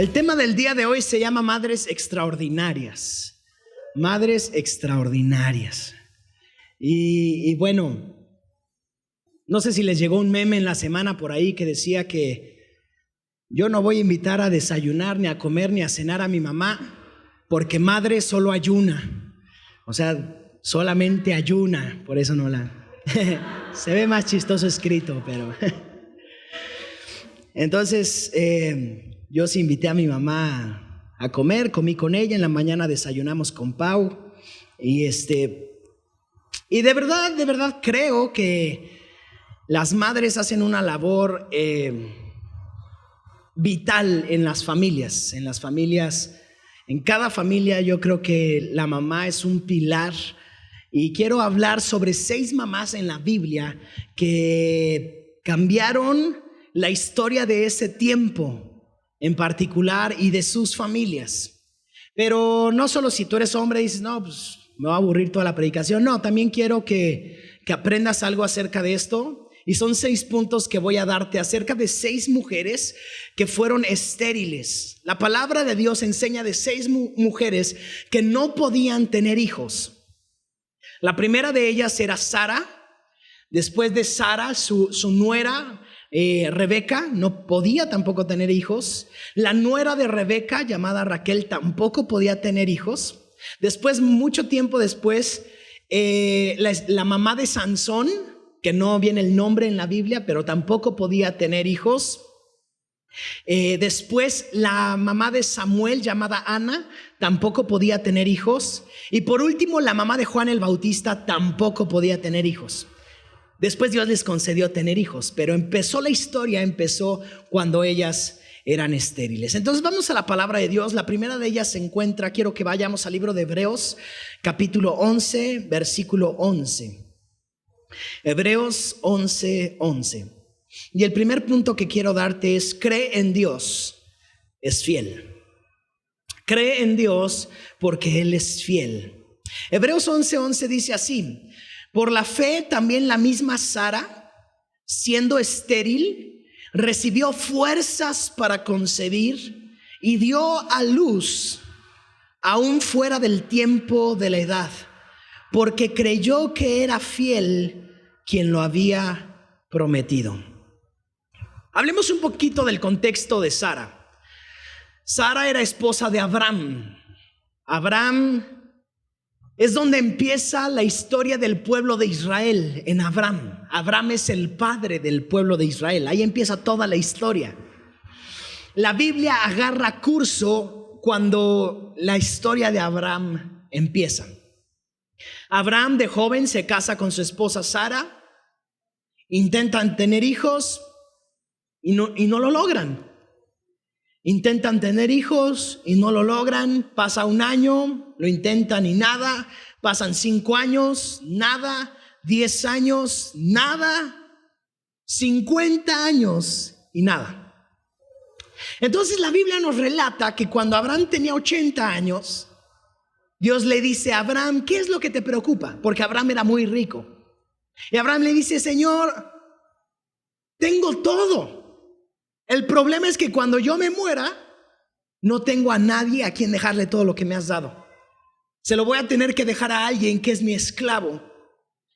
El tema del día de hoy se llama Madres Extraordinarias. Madres Extraordinarias. Y bueno, no sé si les llegó un meme en la semana por ahí que decía que yo no voy a invitar a desayunar, ni a comer, ni a cenar a mi mamá, porque madre solo ayuna. O sea, solamente ayuna, por eso no la... Se ve más chistoso escrito, pero... Entonces, yo sí invité a mi mamá a comer, comí con ella, en la mañana desayunamos con Pau, y de verdad creo que las madres hacen una labor vital en las familias, en cada familia. Yo creo que la mamá es un pilar, y quiero hablar sobre 6 mamás en la Biblia que cambiaron la historia de ese tiempo en particular y de sus familias. Pero no solo si tú eres hombre y dices, no, pues me va a aburrir toda la predicación. No, también quiero que aprendas algo acerca de esto. Y son 6 puntos que voy a darte acerca de 6 mujeres que fueron estériles. La palabra de Dios enseña de 6 mujeres que no podían tener hijos. La primera de ellas era Sara. Después de Sara, su nuera Rebeca no podía tampoco tener hijos. La nuera de Rebeca, llamada Raquel, tampoco podía tener hijos. Después, mucho tiempo después, la mamá de Sansón, que no viene el nombre en la Biblia, pero tampoco podía tener hijos. Después, la mamá de Samuel, llamada Ana, tampoco podía tener hijos. Y por último, la mamá de Juan el Bautista tampoco podía tener hijos. Después Dios les concedió tener hijos, pero la historia empezó cuando ellas eran estériles. Entonces vamos a la palabra de Dios. La primera de ellas se encuentra, quiero que vayamos al libro de Hebreos, capítulo 11, versículo 11. Hebreos 11, 11. Y el primer punto que quiero darte es: cree en Dios, es fiel. Cree en Dios porque Él es fiel. Hebreos 11, 11 dice así: por la fe también la misma Sara, siendo estéril, recibió fuerzas para concebir y dio a luz aún fuera del tiempo de la edad, porque creyó que era fiel quien lo había prometido. Hablemos un poquito del contexto de Sara. Sara era esposa de Abraham. Abraham es donde empieza la historia del pueblo de Israel, en Abraham. Abraham es el padre del pueblo de Israel. Ahí empieza toda la historia. La Biblia agarra curso cuando la historia de Abraham empieza. Abraham de joven se casa con su esposa Sara. Intentan tener hijos y no lo logran. Intentan tener hijos y no lo logran. Pasa un año, lo intentan y nada. Pasan 5 años, nada. 10 años, nada. 50 años y nada. Entonces la Biblia nos relata que cuando Abraham tenía 80 años, Dios le dice a Abraham: ¿qué es lo que te preocupa? Porque Abraham era muy rico. Y Abraham le dice: Señor, tengo todo. El problema es que cuando yo me muera, no tengo a nadie a quien dejarle todo lo que me has dado. Se lo voy a tener que dejar a alguien que es mi esclavo,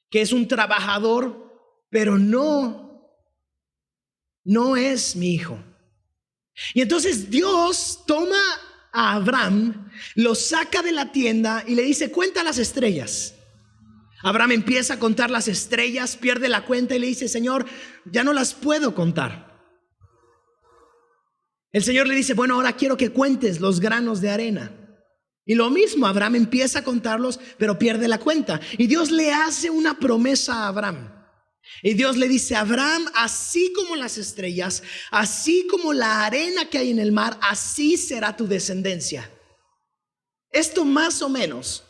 que es un trabajador, pero no es mi hijo. Y entonces Dios toma a Abraham, lo saca de la tienda y le dice: cuenta las estrellas. Abraham empieza a contar las estrellas, pierde la cuenta y le dice: Señor, ya no las puedo contar. El Señor le dice: bueno, ahora quiero que cuentes los granos de arena. Y lo mismo, Abraham empieza a contarlos, pero pierde la cuenta. Y Dios le hace una promesa a Abraham. Y Dios le dice: Abraham, así como las estrellas, así como la arena que hay en el mar, así será tu descendencia. Esto más o menos,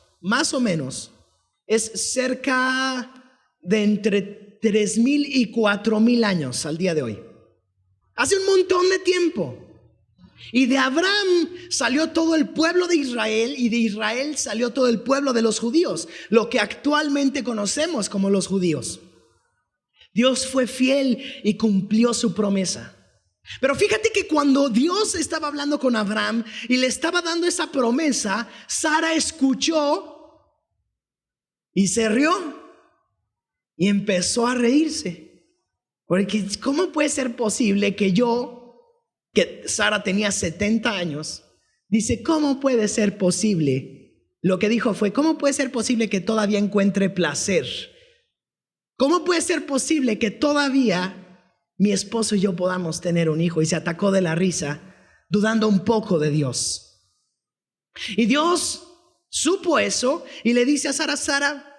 es cerca de entre 3,000 y 4,000 años al día de hoy. Hace un montón de tiempo. Y de Abraham salió todo el pueblo de Israel, y de Israel salió todo el pueblo de los judíos, lo que actualmente conocemos como los judíos. Dios fue fiel y cumplió su promesa. Pero fíjate que cuando Dios estaba hablando con Abraham y le estaba dando esa promesa, Sara escuchó y se rió y empezó a reírse. Porque ¿cómo puede ser posible que Sara tenía 70 años, dice, ¿cómo puede ser posible? Lo que dijo fue, ¿cómo puede ser posible que todavía encuentre placer? ¿Cómo puede ser posible que todavía mi esposo y yo podamos tener un hijo? Y se atacó de la risa, dudando un poco de Dios. Y Dios supo eso y le dice a Sara, Sara,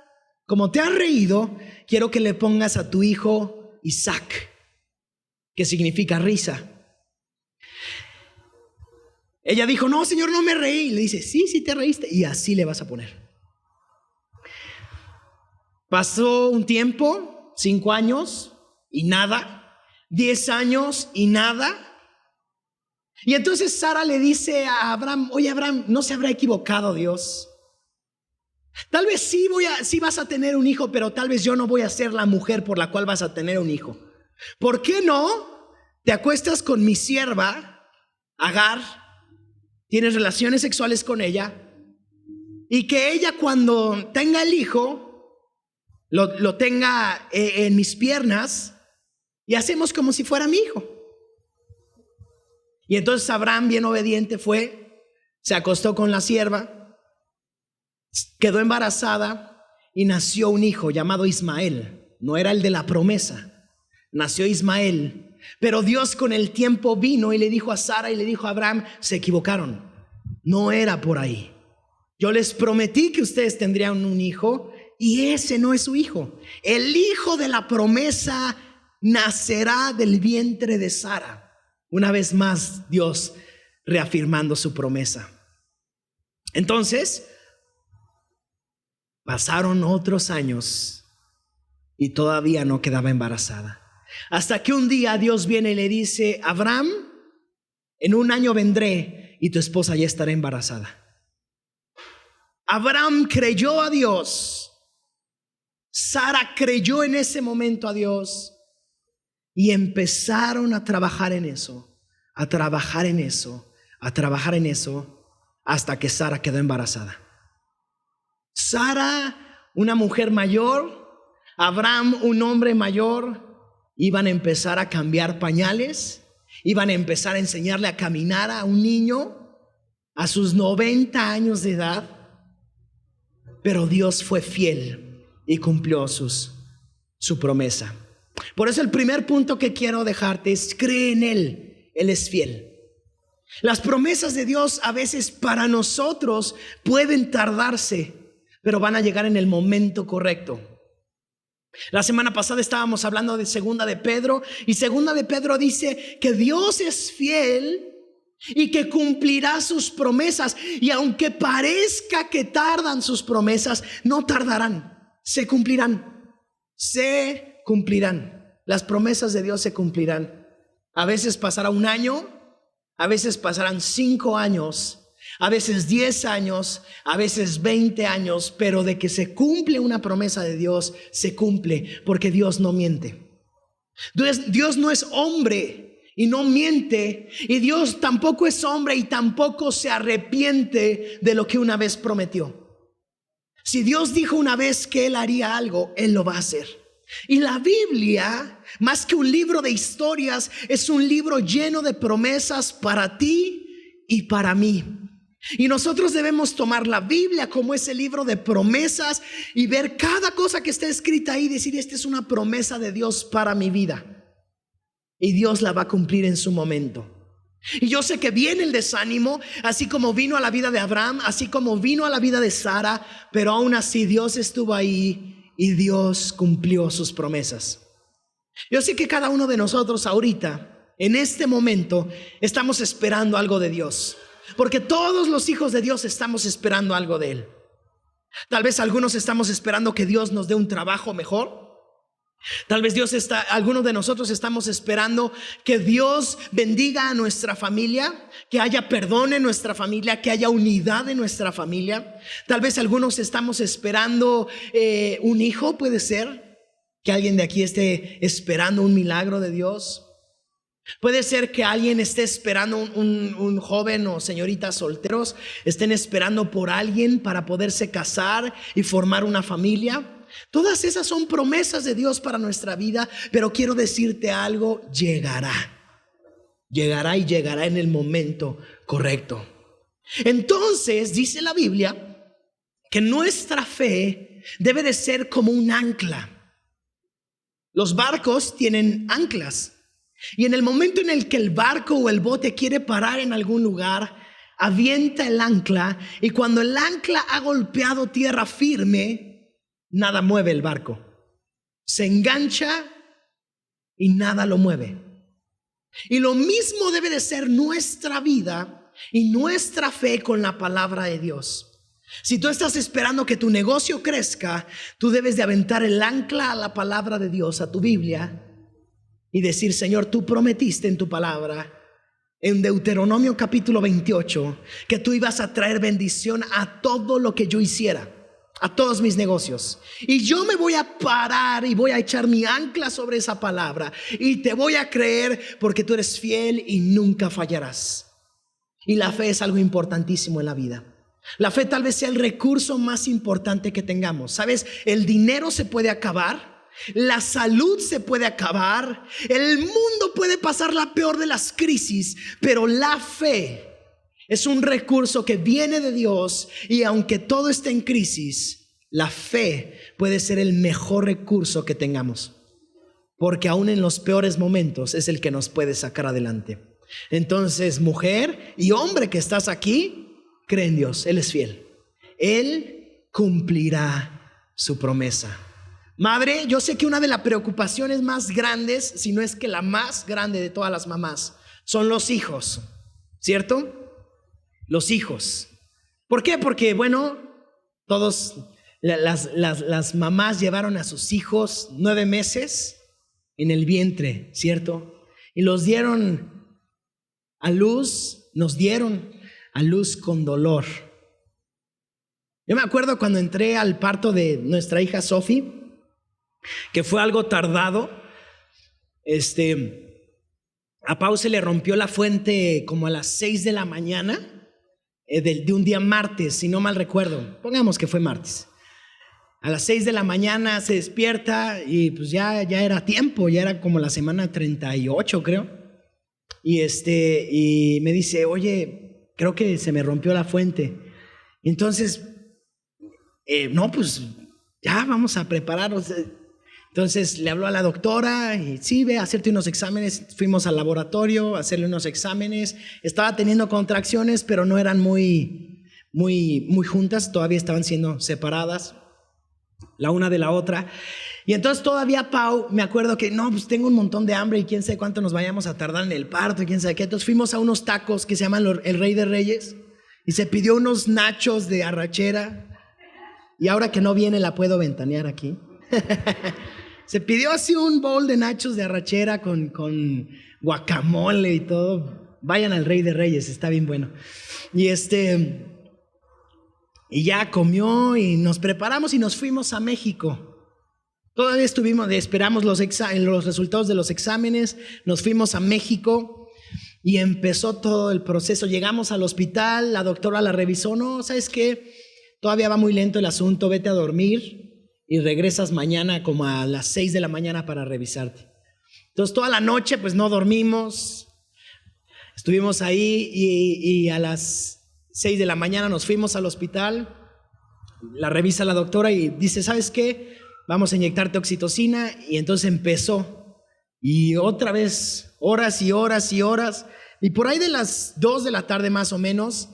como te has reído, quiero que le pongas a tu hijo Isaac, que significa risa. Ella dijo, no, Señor, no me reí. Y le dice, sí, sí te reíste. Y así le vas a poner. Pasó un tiempo, 5 años y nada. 10 años y nada. Y entonces Sara le dice a Abraham, oye Abraham, ¿no se habrá equivocado Dios? Tal vez sí vas a tener un hijo, pero tal vez yo no voy a ser la mujer por la cual vas a tener un hijo. ¿Por qué no te acuestas con mi sierva, Agar, tienes relaciones sexuales con ella, y que ella cuando tenga el hijo, lo tenga en mis piernas, y hacemos como si fuera mi hijo? Y entonces Abraham, bien obediente, se acostó con la sierva, quedó embarazada y nació un hijo llamado Ismael. No era el de la promesa, nació Ismael. Pero Dios con el tiempo vino y le dijo a Sara y le dijo a Abraham, se equivocaron, no era por ahí. Yo les prometí que ustedes tendrían un hijo y ese no es su hijo. El hijo de la promesa nacerá del vientre de Sara. Una vez más Dios reafirmando su promesa. Entonces pasaron otros años y todavía no quedaba embarazada. Hasta que un día Dios viene y le dice, Abraham, en 1 año vendré y tu esposa ya estará embarazada. Abraham creyó a Dios. Sara creyó en ese momento a Dios. Y empezaron a trabajar en eso, a trabajar en eso, a trabajar en eso, hasta que Sara quedó embarazada. Sara, una mujer mayor, Abraham, un hombre mayor, iban a empezar a cambiar pañales, iban a empezar a enseñarle a caminar a un niño a sus 90 años de edad, pero Dios fue fiel y cumplió su promesa. Por eso el primer punto que quiero dejarte es: cree en Él, Él es fiel. Las promesas de Dios a veces para nosotros pueden tardarse, pero van a llegar en el momento correcto. La semana pasada estábamos hablando de Segunda de Pedro, y Segunda de Pedro dice que Dios es fiel y que cumplirá sus promesas, y aunque parezca que tardan sus promesas, no tardarán, se cumplirán, se cumplirán. Las promesas de Dios se cumplirán. A veces pasará 1 año, a veces pasarán 5 años, a veces 10 años, a veces 20 años, pero de que se cumple una promesa de Dios, se cumple, porque Dios no miente. Dios no es hombre y no miente, y Dios tampoco es hombre y tampoco se arrepiente de lo que una vez prometió. Si Dios dijo una vez que Él haría algo, Él lo va a hacer. Y la Biblia, más que un libro de historias, es un libro lleno de promesas para ti y para mí. Y nosotros debemos tomar la Biblia como ese libro de promesas y ver cada cosa que está escrita ahí y decir: esta es una promesa de Dios para mi vida, y Dios la va a cumplir en su momento. Y yo sé que viene el desánimo, así como vino a la vida de Abraham, así como vino a la vida de Sara, pero aún así Dios estuvo ahí y Dios cumplió sus promesas. Yo sé que cada uno de nosotros ahorita, en este momento, estamos esperando algo de Dios, porque todos los hijos de Dios estamos esperando algo de Él. Tal vez algunos estamos esperando que Dios nos dé un trabajo mejor. Tal vez algunos de nosotros estamos esperando que Dios bendiga a nuestra familia, que haya perdón en nuestra familia, que haya unidad en nuestra familia. Tal vez algunos estamos esperando un hijo, puede ser que alguien de aquí esté esperando un milagro de Dios. Puede ser que alguien esté esperando, un joven o señoritas solteros estén esperando por alguien para poderse casar y formar una familia. Todas esas son promesas de Dios para nuestra vida, pero quiero decirte algo, llegará y llegará en el momento correcto. Entonces dice la Biblia que nuestra fe debe de ser como un ancla. Los barcos tienen anclas. Y en el momento en el que el barco o el bote quiere parar en algún lugar, avienta el ancla, y cuando el ancla ha golpeado tierra firme, nada mueve el barco. Se engancha y nada lo mueve. Y lo mismo debe de ser nuestra vida y nuestra fe con la palabra de Dios. Si tú estás esperando que tu negocio crezca, tú debes de aventar el ancla a la palabra de Dios, a tu Biblia, y decir: Señor, tú prometiste en tu palabra, en Deuteronomio capítulo 28, que tú ibas a traer bendición a todo lo que yo hiciera, a todos mis negocios. Y yo me voy a parar y voy a echar mi ancla sobre esa palabra y te voy a creer, porque tú eres fiel y nunca fallarás. Y la fe es algo importantísimo en la vida. La fe tal vez sea el recurso más importante que tengamos. ¿Sabes? El dinero se puede acabar. La salud se puede acabar, el mundo puede pasar la peor de las crisis, pero la fe es un recurso que viene de Dios, y aunque todo esté en crisis, la fe puede ser el mejor recurso que tengamos, porque aún en los peores momentos es el que nos puede sacar adelante. Entonces, mujer y hombre que estás aquí, cree en Dios, Él es fiel, Él cumplirá su promesa. Madre, yo sé que una de las preocupaciones más grandes, si no es que la más grande de todas las mamás, son los hijos, ¿cierto? Los hijos. ¿Por qué? Porque, bueno, las mamás llevaron a sus hijos 9 meses en el vientre, ¿cierto? Y los dieron a luz, nos dieron a luz con dolor. Yo me acuerdo cuando entré al parto de nuestra hija Sophie, que fue algo tardado. A Pau se le rompió la fuente como a las 6 de la mañana de un día martes, si no mal recuerdo. Pongamos que fue martes. A las 6 de la mañana se despierta y pues ya era tiempo, ya era como la semana 38, creo. Y me dice: oye, creo que se me rompió la fuente. Entonces, no, pues ya vamos a prepararnos. Entonces le habló a la doctora y: sí, ve a hacerte unos exámenes. Fuimos al laboratorio a hacerle unos exámenes. Estaba teniendo contracciones, pero no eran muy juntas, todavía estaban siendo separadas la una de la otra. Y entonces todavía Pau, me acuerdo que no, pues tengo un montón de hambre y quién sabe cuánto nos vayamos a tardar en el parto y quién sabe qué. Entonces fuimos a unos tacos que se llaman el Rey de Reyes y se pidió unos nachos de arrachera. Y ahora que no viene la puedo ventanear aquí. Se pidió así un bowl de nachos de arrachera con guacamole y todo. Vayan al Rey de Reyes, está bien bueno. Y ya comió y nos preparamos y nos fuimos a México. Todavía esperamos los resultados de los exámenes, nos fuimos a México y empezó todo el proceso. Llegamos al hospital, la doctora la revisó: no, ¿sabes qué? Todavía va muy lento el asunto, vete a dormir y regresas mañana como a las 6 de la mañana para revisarte. Entonces toda la noche pues no dormimos, estuvimos ahí y a las 6 de la mañana nos fuimos al hospital. La revisa la doctora y dice: ¿sabes qué? Vamos a inyectarte oxitocina. Y entonces empezó, y otra vez horas y horas y horas, y por ahí de las 2 de la tarde más o menos,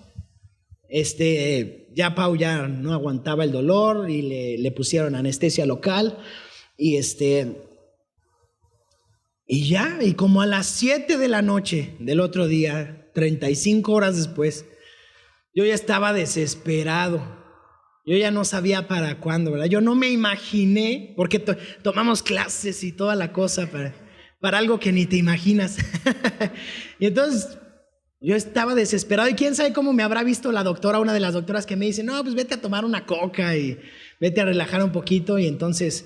ya Pau ya no aguantaba el dolor y le pusieron anestesia local y y como a las 7 de la noche del otro día, 35 horas después, yo ya estaba desesperado. Yo ya no sabía para cuándo, ¿verdad? Yo no me imaginé, porque tomamos clases y toda la cosa para algo que ni te imaginas. Y entonces yo estaba desesperado, y quién sabe cómo me habrá visto la doctora, una de las doctoras, que me dice: no, pues vete a tomar una coca y vete a relajar un poquito. Y entonces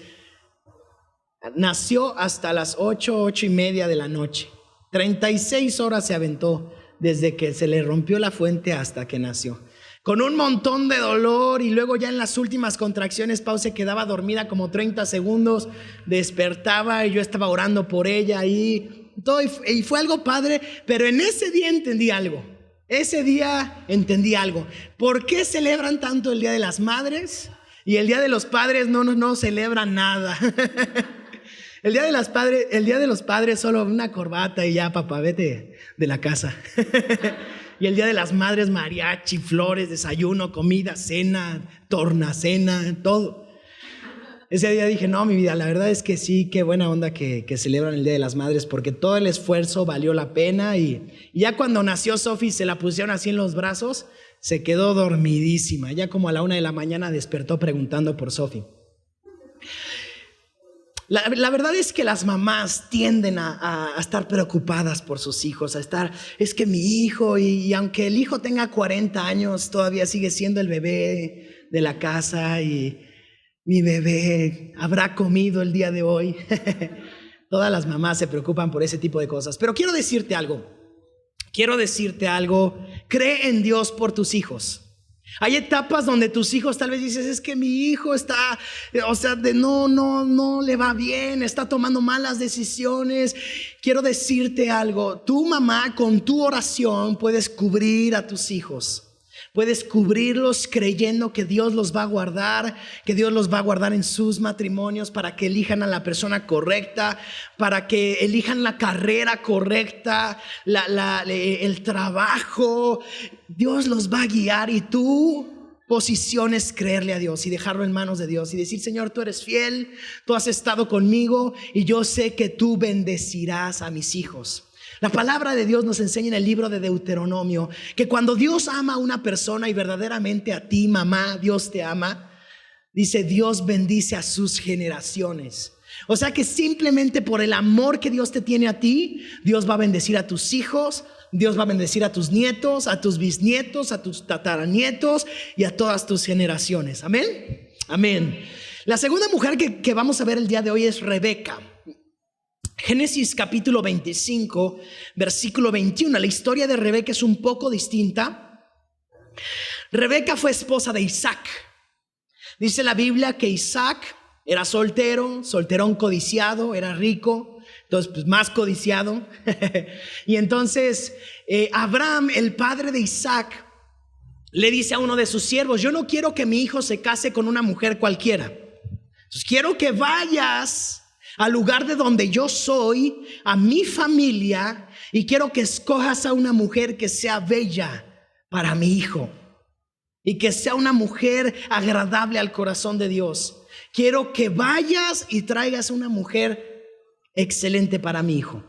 nació hasta las 8:30 de la noche, 36 horas se aventó desde que se le rompió la fuente hasta que nació. Con un montón de dolor, y luego ya en las últimas contracciones Pau se quedaba dormida como 30 segundos, despertaba y yo estaba orando por ella y todo, y fue algo padre, pero en ese día entendí algo. ¿Por qué celebran tanto el Día de las Madres? Y el Día de los Padres no celebran nada. El Día de los Padres solo una corbata y ya, papá, vete de la casa. Y el Día de las Madres, mariachi, flores, desayuno, comida, cena, tornacena, todo. Ese día dije, no, mi vida, la verdad es que sí, qué buena onda que celebran el Día de las Madres, porque todo el esfuerzo valió la pena. Y ya cuando nació Sophie, se la pusieron así en los brazos, se quedó dormidísima. Ya como a la 1 de la mañana despertó preguntando por Sophie. La verdad es que las mamás tienden a estar preocupadas por sus hijos, es que mi hijo, y aunque el hijo tenga 40 años, todavía sigue siendo el bebé de la casa, y mi bebé habrá comido el día de hoy. Todas las mamás se preocupan por ese tipo de cosas. Pero quiero decirte algo, cree en Dios por tus hijos. Hay etapas donde tus hijos tal vez dices, es que mi hijo está, no le va bien, está tomando malas decisiones. Quiero decirte algo, tu mamá con tu oración puedes cubrir a tus hijos. Puedes cubrirlos creyendo que Dios los va a guardar, que Dios los va a guardar en sus matrimonios para que elijan a la persona correcta, para que elijan la carrera correcta, el trabajo. Dios los va a guiar y tu posición es creerle a Dios y dejarlo en manos de Dios y decir, Señor, tú eres fiel, tú has estado conmigo y yo sé que tú bendecirás a mis hijos. La palabra de Dios nos enseña en el libro de Deuteronomio que cuando Dios ama a una persona y verdaderamente a ti, mamá, Dios te ama, dice Dios bendice a sus generaciones. O sea que simplemente por el amor que Dios te tiene a ti, Dios va a bendecir a tus hijos, Dios va a bendecir a tus nietos, a tus bisnietos, a tus tataranietos y a todas tus generaciones. Amén. Amén. La segunda mujer que vamos a ver el día de hoy es Rebeca. Génesis capítulo 25, versículo 21. La historia de Rebeca es un poco distinta. Rebeca fue esposa de Isaac. Dice la Biblia que Isaac era solterón codiciado, era rico, entonces pues más codiciado. Y entonces Abraham, el padre de Isaac, le dice a uno de sus siervos, yo no quiero que mi hijo se case con una mujer cualquiera. Entonces quiero que vayas al lugar de donde yo soy, a mi familia, y quiero que escojas a una mujer que sea bella para mi hijo y que sea una mujer agradable al corazón de Dios. Quiero que vayas y traigas una mujer excelente para mi hijo.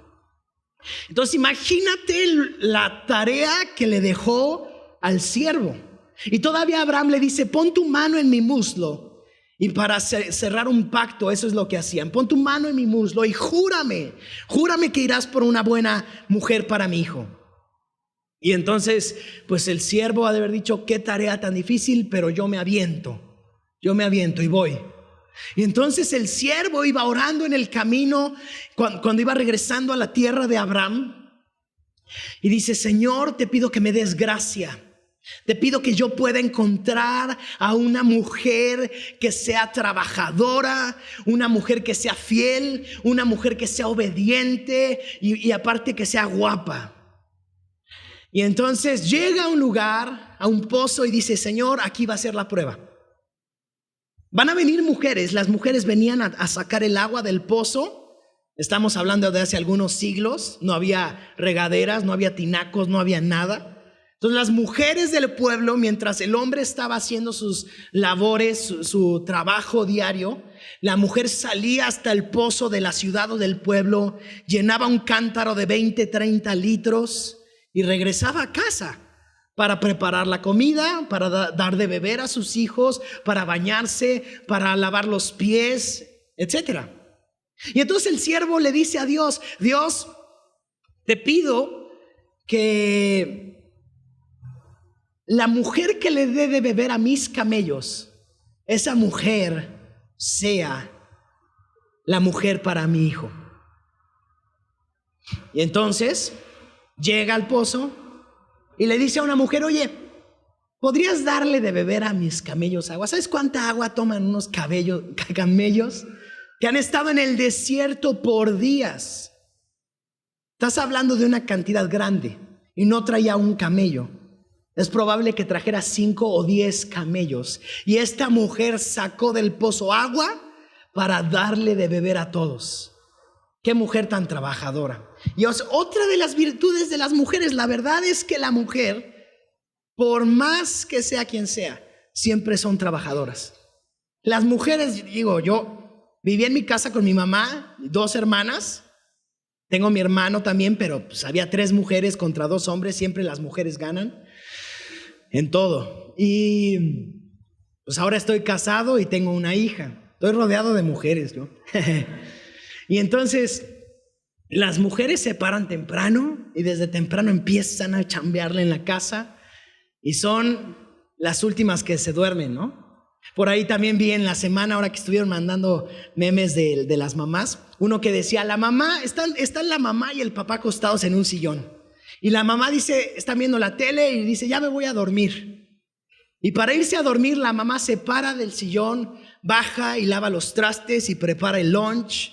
Entonces imagínate la tarea que le dejó al siervo. Y todavía Abraham le dice, pon tu mano en mi muslo. Y para cerrar un pacto, eso es lo que hacían. Pon tu mano en mi muslo y júrame que irás por una buena mujer para mi hijo. Y entonces, pues el siervo ha de haber dicho, qué tarea tan difícil, pero yo me aviento y voy. Y entonces el siervo iba orando en el camino, cuando iba regresando a la tierra de Abraham, y dice, Señor, te pido que me des gracia. Te pido que yo pueda encontrar a una mujer que sea trabajadora, una mujer que sea fiel, una mujer que sea obediente y aparte que sea guapa. Y entonces llega a un lugar, a un pozo y dice, Señor, aquí va a ser la prueba. Van a venir mujeres, las mujeres venían a sacar el agua del pozo. Estamos hablando de hace algunos siglos, no había regaderas, no había tinacos, no había nada. Entonces las mujeres del pueblo, mientras el hombre estaba haciendo sus labores, su trabajo diario, la mujer salía hasta el pozo de la ciudad o del pueblo, llenaba un cántaro de 20, 30 litros y regresaba a casa para preparar la comida, para dar de beber a sus hijos, para bañarse, para lavar los pies, etc. Y entonces el siervo le dice a Dios, Dios, te pido que la mujer que le dé de beber a mis camellos, esa mujer sea la mujer para mi hijo. Y entonces llega al pozo y le dice a una mujer: oye, ¿podrías darle de beber a mis camellos agua? ¿Sabes cuánta agua toman unos camellos que han estado en el desierto por días? Estás hablando de una cantidad grande y no traía un camello. Es probable que trajera 5 o 10 camellos. Y esta mujer sacó del pozo agua para darle de beber a todos. Qué mujer tan trabajadora. Y otra de las virtudes de las mujeres, la verdad es que la mujer, por más que sea quien sea, siempre son trabajadoras. Las mujeres, digo, yo viví en mi casa con mi mamá, 2 hermanas. Tengo mi hermano también, pero pues había 3 mujeres contra 2 hombres. Siempre las mujeres ganan en todo. Y pues ahora estoy casado y tengo una hija. Estoy rodeado de mujeres, ¿no? Y entonces las mujeres se paran temprano y desde temprano empiezan a chambearle en la casa y son las últimas que se duermen, ¿no? Por ahí también vi en la semana, ahora que estuvieron mandando memes de las mamás, uno que decía: la mamá, están la mamá y el papá acostados en un sillón. Y la mamá dice, están viendo la tele y dice: ya me voy a dormir. Y para irse a dormir, la mamá se para del sillón, baja y lava los trastes y prepara el lunch.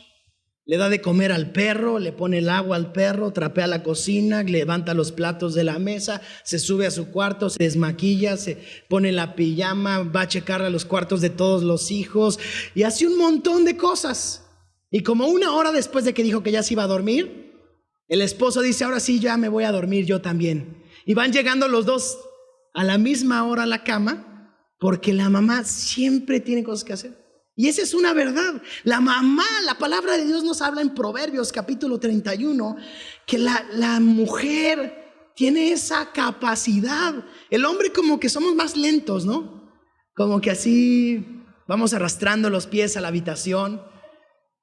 Le da de comer al perro, le pone el agua al perro, trapea la cocina, levanta los platos de la mesa, se sube a su cuarto, se desmaquilla, se pone la pijama, va a checar a los cuartos de todos los hijos y hace un montón de cosas. Y como 1 hora después de que dijo que ya se iba a dormir, el esposo dice: ahora sí, ya me voy a dormir yo también. Y van llegando los 2 a la misma hora a la cama, porque la mamá siempre tiene cosas que hacer. Y esa es una verdad. La mamá, la palabra de Dios nos habla en Proverbios capítulo 31, que la mujer tiene esa capacidad. El hombre como que somos más lentos, ¿no? Como que así vamos arrastrando los pies a la habitación.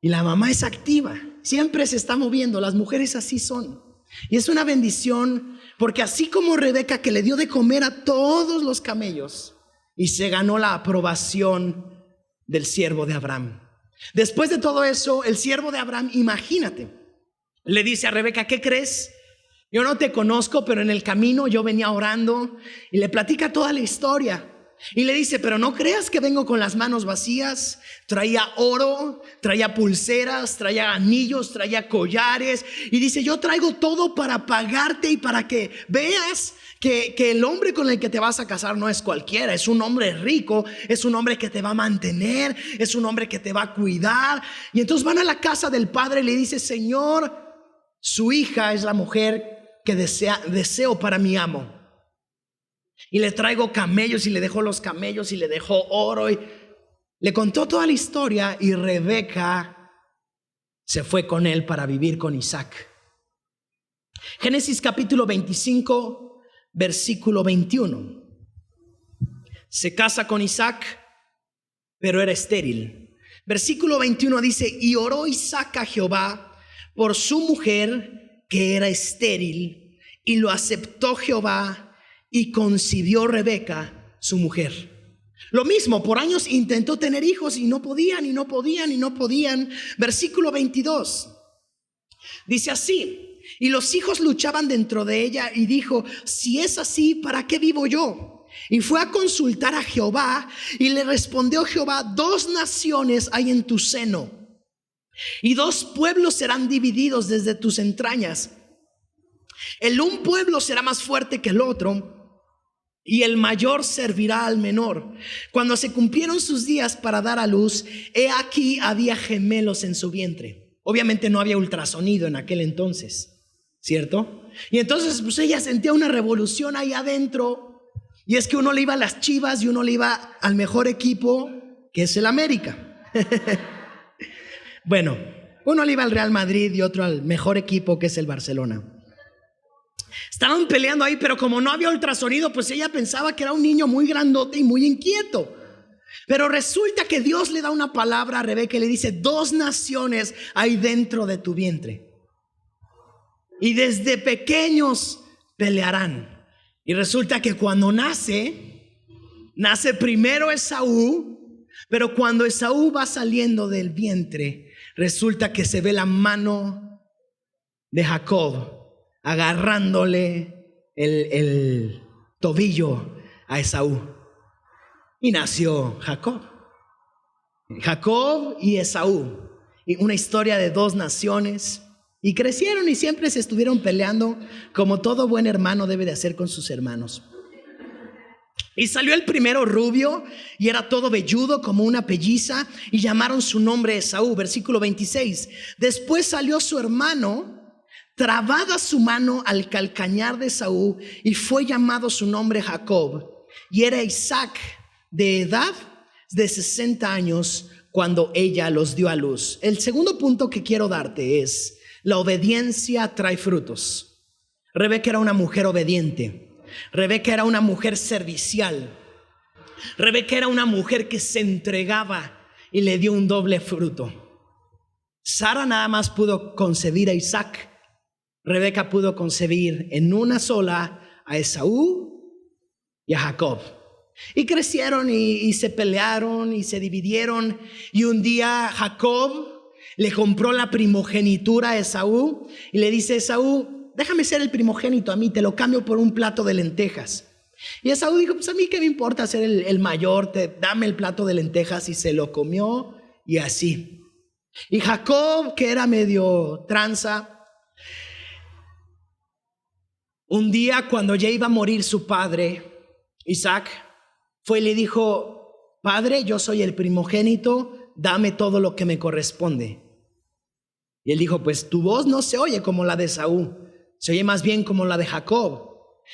Y la mamá es activa, siempre se está moviendo. Las mujeres así son. Y es una bendición, porque así como Rebeca, que le dio de comer a todos los camellos y se ganó la aprobación del siervo de Abraham. Después de todo eso, el siervo de Abraham, imagínate, le dice a Rebeca: ¿qué crees? Yo no te conozco, pero en el camino yo venía orando. Y le platica toda la historia. Y le dice: pero no creas que vengo con las manos vacías. Traía oro, traía pulseras, traía anillos, traía collares. Y dice: yo traigo todo para pagarte y para que veas que el hombre con el que te vas a casar no es cualquiera. Es un hombre rico, es un hombre que te va a mantener, es un hombre que te va a cuidar. Y entonces van a la casa del padre y le dice: Señor, su hija es la mujer que deseo para mi amo. Y le traigo camellos y le dejó los camellos y le dejó oro. Y le contó toda la historia y Rebeca se fue con él para vivir con Isaac. Génesis capítulo 25. Versículo 21. Se casa con Isaac, pero era estéril. Versículo 21 dice: y oró Isaac a Jehová por su mujer que era estéril, y lo aceptó Jehová, y concibió Rebeca su mujer. Lo mismo, por años intentó tener hijos y no podían, y no podían, y no podían. Versículo 22 dice así: y los hijos luchaban dentro de ella, y dijo: si es así, ¿para qué vivo yo? Y fue a consultar a Jehová, y le respondió Jehová: 2 naciones hay en tu seno, y 2 pueblos serán divididos desde tus entrañas. El un pueblo será más fuerte que el otro, y el mayor servirá al menor. Cuando se cumplieron sus días para dar a luz, he aquí había gemelos en su vientre. Obviamente no había ultrasonido en aquel entonces, ¿cierto? Y entonces pues ella sentía una revolución ahí adentro. Y es que uno le iba a las Chivas y uno le iba al mejor equipo, que es el América. Bueno, uno le iba al Real Madrid y otro al mejor equipo, que es el Barcelona. Estaban peleando ahí, pero como no había ultrasonido, pues ella pensaba que era un niño muy grandote y muy inquieto. Pero resulta que Dios le da una palabra a Rebeca y le dice: 2 naciones hay dentro de tu vientre, y desde pequeños pelearán. Y resulta que cuando nace primero Esaú, pero cuando Esaú va saliendo del vientre, resulta que se ve la mano de Jacob agarrándole el tobillo a Esaú. Y nació Jacob. Jacob y Esaú. Y una historia de dos naciones. Y crecieron y siempre se estuvieron peleando, como todo buen hermano debe de hacer con sus hermanos. Y salió el primero rubio y era todo velludo como una pelliza, y llamaron su nombre Esaú. Versículo 26. Después salió su hermano, trabada su mano al calcañar de Esaú, y fue llamado su nombre Jacob. Y era Isaac de edad de 60 años cuando ella los dio a luz. El segundo punto que quiero darte es: la obediencia trae frutos. Rebeca era una mujer obediente. Rebeca era una mujer servicial. Rebeca era una mujer que se entregaba y le dio un doble fruto. Sara nada más pudo concebir a Isaac. Rebeca pudo concebir en una sola a Esaú y a Jacob. Y crecieron y se pelearon y se dividieron. Y un día Jacob le compró la primogenitura a Esaú y le dice: Esaú, déjame ser el primogénito a mí, te lo cambio por un plato de lentejas. Y Esaú dijo: pues a mí qué me importa ser el mayor, dame el plato de lentejas. Y se lo comió y así. Y Jacob, que era medio tranza, un día cuando ya iba a morir su padre, Isaac, fue y le dijo: Padre, yo soy el primogénito, dame todo lo que me corresponde. Y él dijo: pues tu voz no se oye como la de Esaú, se oye más bien como la de Jacob.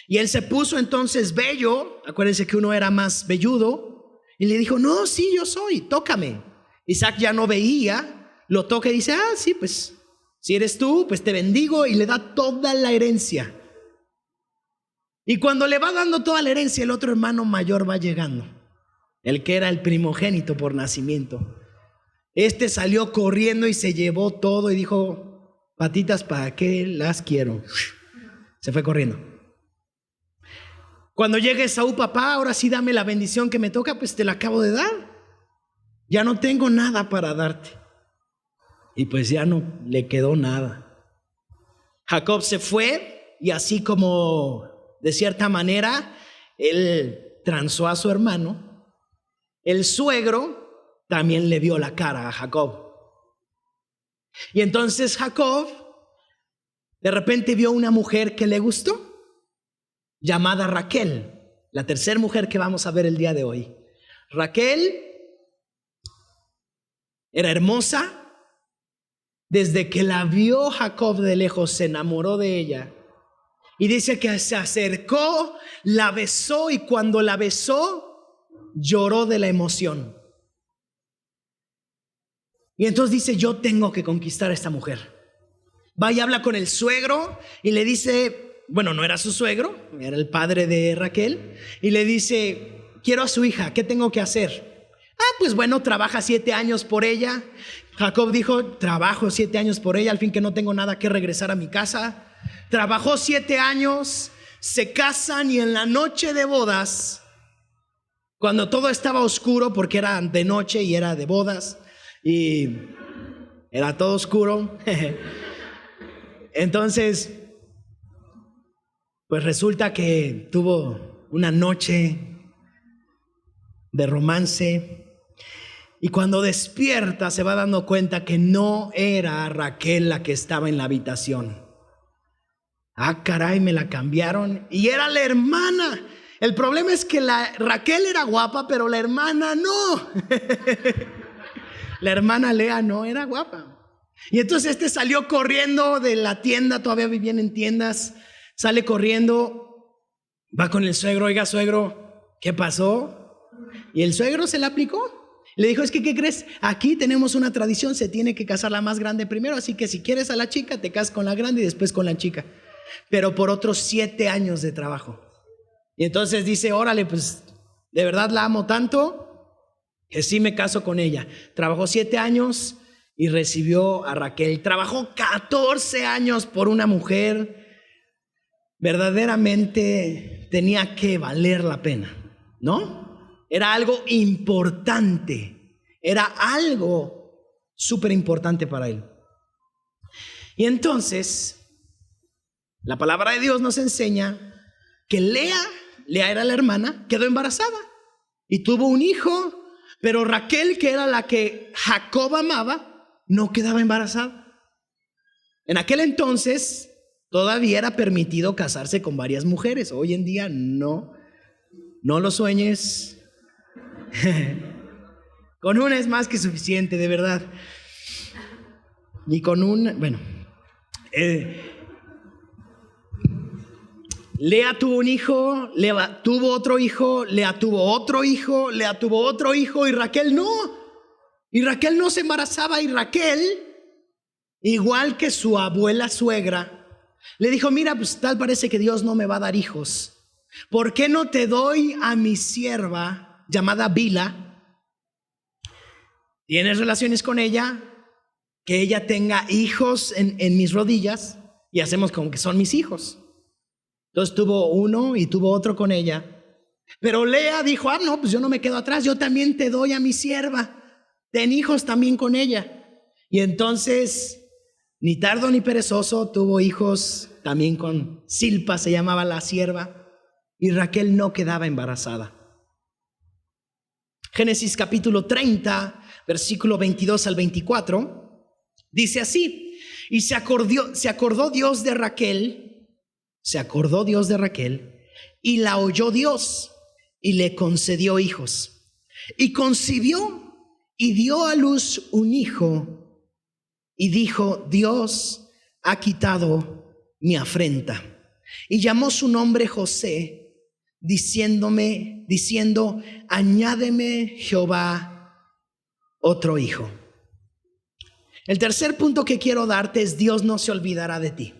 Y él se puso entonces bello, acuérdense que uno era más velludo, y le dijo: no, sí, yo soy, tócame. Isaac ya no veía, lo toca y dice: ah, sí, pues si eres tú, pues te bendigo, y le da toda la herencia. Y cuando le va dando toda la herencia, el otro hermano mayor va llegando, el que era el primogénito por nacimiento. Este salió corriendo y se llevó todo y dijo: patitas, ¿para qué las quiero? Se fue corriendo. Cuando llegue Esaú: papá, ahora sí dame la bendición que me toca. Pues te la acabo de dar, ya no tengo nada para darte. Y pues ya no le quedó nada. Jacob se fue, y así como de cierta manera él transó a su hermano, el suegro también le vio la cara a Jacob. Y entonces Jacob de repente vio una mujer que le gustó, llamada Raquel, la tercera mujer que vamos a ver el día de hoy. Raquel era hermosa. Desde que la vio Jacob de lejos, se enamoró de ella. Y dice que se acercó, la besó, y cuando la besó, lloró de la emoción. Y entonces dice: yo tengo que conquistar a esta mujer. Va y habla con el suegro y le dice, bueno, no era su suegro, era el padre de Raquel, y le dice: quiero a su hija, ¿qué tengo que hacer? Ah, pues bueno, trabaja 7 años por ella. Jacob dijo: trabajo 7 años por ella, al fin que no tengo nada que regresar a mi casa. Trabajó 7 años, se casan, y en la noche de bodas, cuando todo estaba oscuro, porque era de noche y era de bodas, y era todo oscuro, entonces pues resulta que tuvo una noche de romance. Y cuando despierta se va dando cuenta que no era Raquel la que estaba en la habitación. Ah, caray, me la cambiaron y era la hermana. El problema es que la Raquel era guapa, pero la hermana no. La hermana Lea no era guapa. Y entonces este salió corriendo de la tienda, todavía vivían en tiendas. Sale corriendo, va con el suegro: oiga, suegro, ¿qué pasó? Y el suegro se la aplicó. Le dijo: es que, ¿qué crees? Aquí tenemos una tradición, se tiene que casar la más grande primero, así que si quieres a la chica, te casas con la grande y después con la chica. Pero por otros 7 años de trabajo. Y entonces dice: órale, pues de verdad la amo tanto que sí me caso con ella. Trabajó 7 años y recibió a Raquel. Trabajó 14 años por una mujer. Verdaderamente tenía que valer la pena, ¿no? Era algo importante, era algo súper importante para él. Y entonces La palabra de Dios nos enseña que Lea era la hermana, quedó embarazada y tuvo un hijo, pero Raquel, que era la que Jacob amaba, no quedaba embarazada. En aquel entonces todavía era permitido casarse con varias mujeres. Hoy en día no lo sueñes. Con una es más que suficiente, de verdad. Y con una, bueno, Lea tuvo un hijo, Lea tuvo otro hijo, Lea tuvo otro hijo, Lea tuvo otro hijo, y Raquel no. Y Raquel no se embarazaba, y Raquel, igual que su abuela suegra, le dijo: mira, pues tal parece que Dios no me va a dar hijos. ¿Por qué no te doy a mi sierva llamada Bila? Tienes relaciones con ella, que ella tenga hijos en mis rodillas, y hacemos como que son mis hijos. Entonces tuvo uno y tuvo otro con ella. Pero Lea dijo: no, pues yo no me quedo atrás, yo también te doy a mi sierva, ten hijos también con ella. Y entonces, ni tardo ni perezoso, tuvo hijos también con Silpa, se llamaba la sierva, y Raquel no quedaba embarazada. Génesis capítulo 30, versículo 22 al 24, dice así: y se acordó Dios de Raquel, y la oyó Dios, y le concedió hijos. Y concibió, y dio a luz un hijo, y dijo: Dios ha quitado mi afrenta. Y llamó su nombre José, diciendo: añádeme Jehová otro hijo. El tercer punto que quiero darte es: Dios no se olvidará de ti.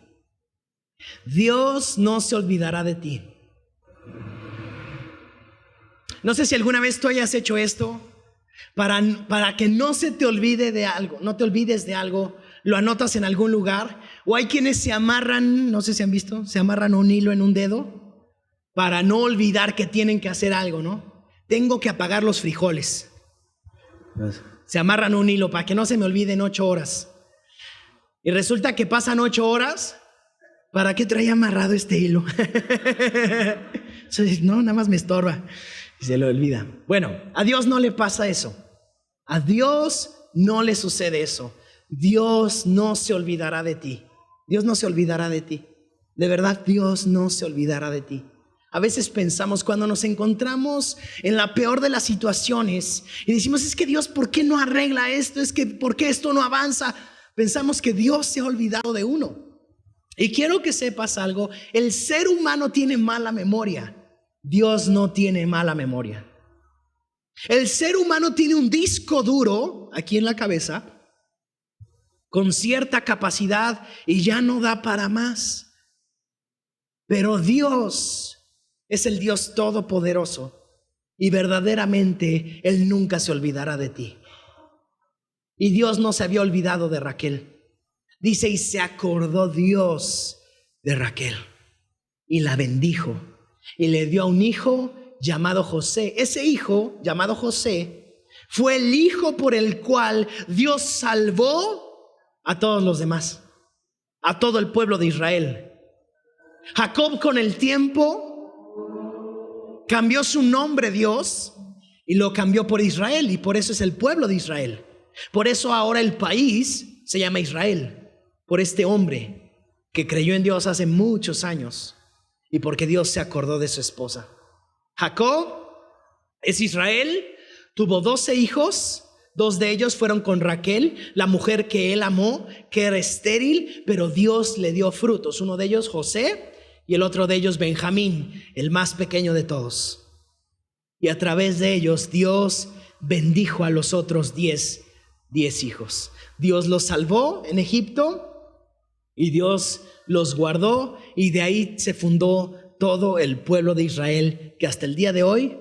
Dios no se olvidará de ti. No sé si alguna vez tú hayas hecho esto, para que no se te olvide de algo, no te olvides de algo, lo anotas en algún lugar. O hay quienes se amarran, no sé si han visto, se amarran un hilo en un dedo para no olvidar que tienen que hacer algo, ¿no? Tengo que apagar los frijoles. Se amarran un hilo para que no se me olviden 8 horas. Y resulta que pasan 8 horas. ¿Para qué traía amarrado este hilo? No, nada más me estorba. Y se le olvida. Bueno, a Dios no le pasa eso. A Dios no le sucede eso. Dios no se olvidará de ti. Dios no se olvidará de ti. De verdad, Dios no se olvidará de ti. A veces pensamos, cuando nos encontramos en la peor de las situaciones y decimos: es que Dios, ¿por qué no arregla esto? Es que, ¿por qué esto no avanza? Pensamos que Dios se ha olvidado de uno. Y quiero que sepas algo: el ser humano tiene mala memoria. Dios no tiene mala memoria. El ser humano tiene un disco duro aquí en la cabeza con cierta capacidad y ya no da para más. Pero Dios es el Dios todopoderoso y verdaderamente Él nunca se olvidará de ti. Y Dios no se había olvidado de Raquel. Dice: y se acordó Dios de Raquel y la bendijo y le dio a un hijo llamado José. Ese hijo llamado José fue el hijo por el cual Dios salvó a todos los demás, a todo el pueblo de Israel. Jacob, con el tiempo, cambió su nombre Dios y lo cambió por Israel, y por eso es el pueblo de Israel. Por eso ahora el país se llama Israel, por este hombre que creyó en Dios hace muchos años y porque Dios se acordó de su esposa. Jacob es Israel, tuvo 12 hijos, 2 de ellos fueron con Raquel, la mujer que él amó, que era estéril, pero Dios le dio frutos. Uno de ellos José y el otro de ellos Benjamín, el más pequeño de todos. Y a través de ellos Dios bendijo a los otros 10 hijos. Dios los salvó en Egipto y Dios los guardó, y de ahí se fundó todo el pueblo de Israel, que hasta el día de hoy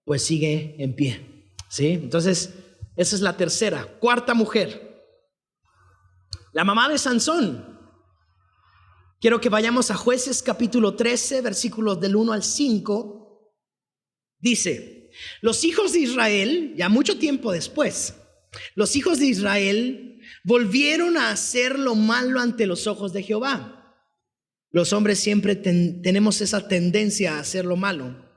pues sigue en pie. ¿Sí? Entonces, esa es la tercera. Cuarta mujer, la mamá de Sansón. Quiero que vayamos a Jueces capítulo 13, versículos del 1 al 5. Dice: los hijos de Israel, ya mucho tiempo después, los hijos de Israel volvieron a hacer lo malo ante los ojos de Jehová. Los hombres siempre tenemos esa tendencia a hacer lo malo.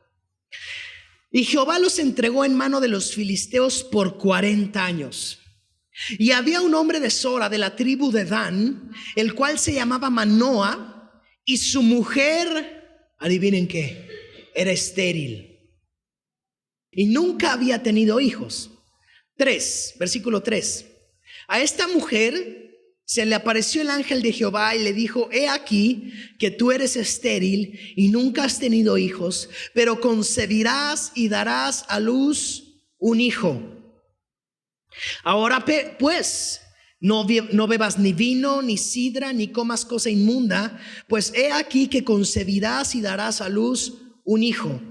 Y Jehová los entregó en mano de los filisteos por 40 años. Y había un hombre de Sora, de la tribu de Dan, el cual se llamaba Manoa, y su mujer, adivinen qué, era estéril y nunca había tenido hijos. 3, versículo 3. A esta mujer se le apareció el ángel de Jehová y le dijo: he aquí que tú eres estéril y nunca has tenido hijos, pero concebirás y darás a luz un hijo. Ahora pues, no bebas ni vino, ni sidra, ni comas cosa inmunda, pues he aquí que concebirás y darás a luz un hijo.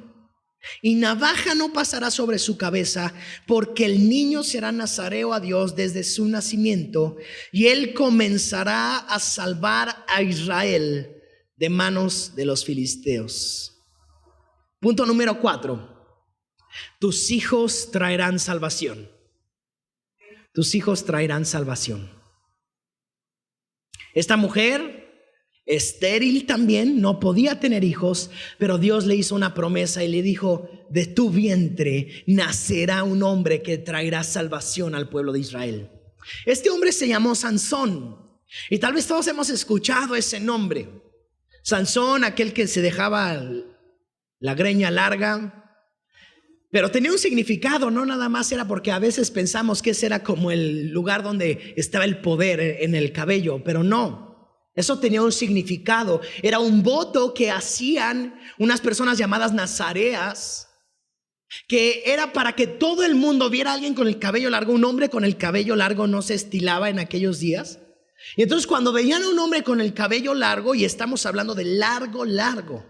Y navaja no pasará sobre su cabeza, porque el niño será nazareo a Dios desde su nacimiento, y él comenzará a salvar a Israel de manos de los filisteos. Punto número 4. Tus hijos traerán salvación. Tus hijos traerán salvación. Esta mujer, estéril también, no podía tener hijos, pero Dios le hizo una promesa y le dijo: de tu vientre nacerá un hombre que traerá salvación al pueblo de Israel. Este hombre se llamó Sansón, y tal vez todos hemos escuchado ese nombre. Sansón, aquel que se dejaba la greña larga, pero tenía un significado. No nada más era porque a veces pensamos que ese era como el lugar donde estaba el poder, en el cabello, pero no. Eso tenía un significado. Era un voto que hacían unas personas llamadas nazareas, que era para que todo el mundo viera a alguien con el cabello largo. Un hombre con el cabello largo no se estilaba en aquellos días. Y entonces cuando veían a un hombre con el cabello largo, y estamos hablando de largo,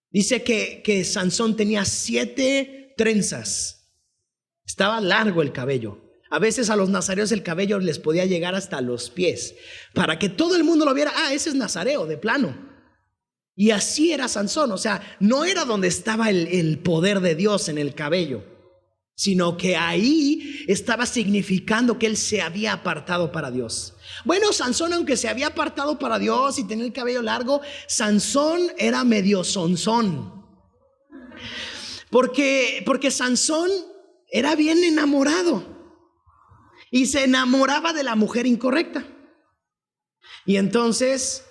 dice que Sansón tenía 7 trenzas. Estaba largo el cabello. A veces a los nazareos el cabello les podía llegar hasta los pies, para que todo el mundo lo viera. Ah, ese es nazareo de plano. Y así era Sansón. O sea, no era donde estaba el poder de Dios en el cabello, sino que ahí estaba significando que él se había apartado para Dios. Bueno, Sansón, aunque se había apartado para Dios y tenía el cabello largo, Sansón era medio sonzón, porque Sansón era bien enamorado y se enamoraba de la mujer incorrecta. Y entonces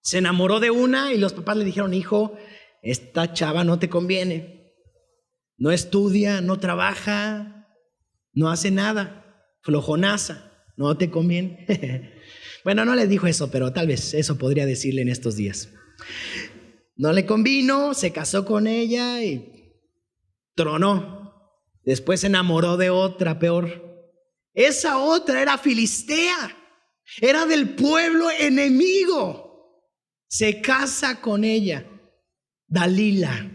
se enamoró de una, y los papás le dijeron: hijo, esta chava no te conviene. No estudia, no trabaja, no hace nada, flojonaza, no te conviene. Bueno, no le dijo eso, pero tal vez eso podría decirle en estos días. No le convino, se casó con ella y tronó. Después se enamoró de otra peor. Esa otra era filistea, era del pueblo enemigo. Se casa con ella, Dalila.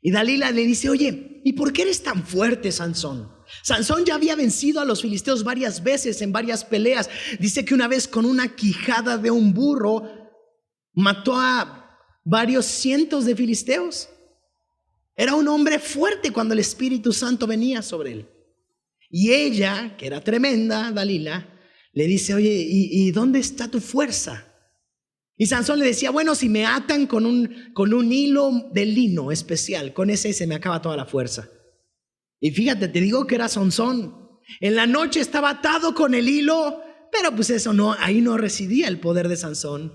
Y Dalila le dice: oye, ¿y por qué eres tan fuerte, Sansón? Sansón ya había vencido a los filisteos varias veces en varias peleas. Dice que una vez con una quijada de un burro mató a varios cientos de filisteos. Era un hombre fuerte cuando el Espíritu Santo venía sobre él. Y ella, que era tremenda, Dalila, le dice: oye, ¿y dónde está tu fuerza? Y Sansón le decía: bueno, si me atan con un hilo de lino especial, con ese se me acaba toda la fuerza. Y fíjate, te digo que era Sansón. En la noche estaba atado con el hilo, pero pues eso no, ahí no residía el poder de Sansón.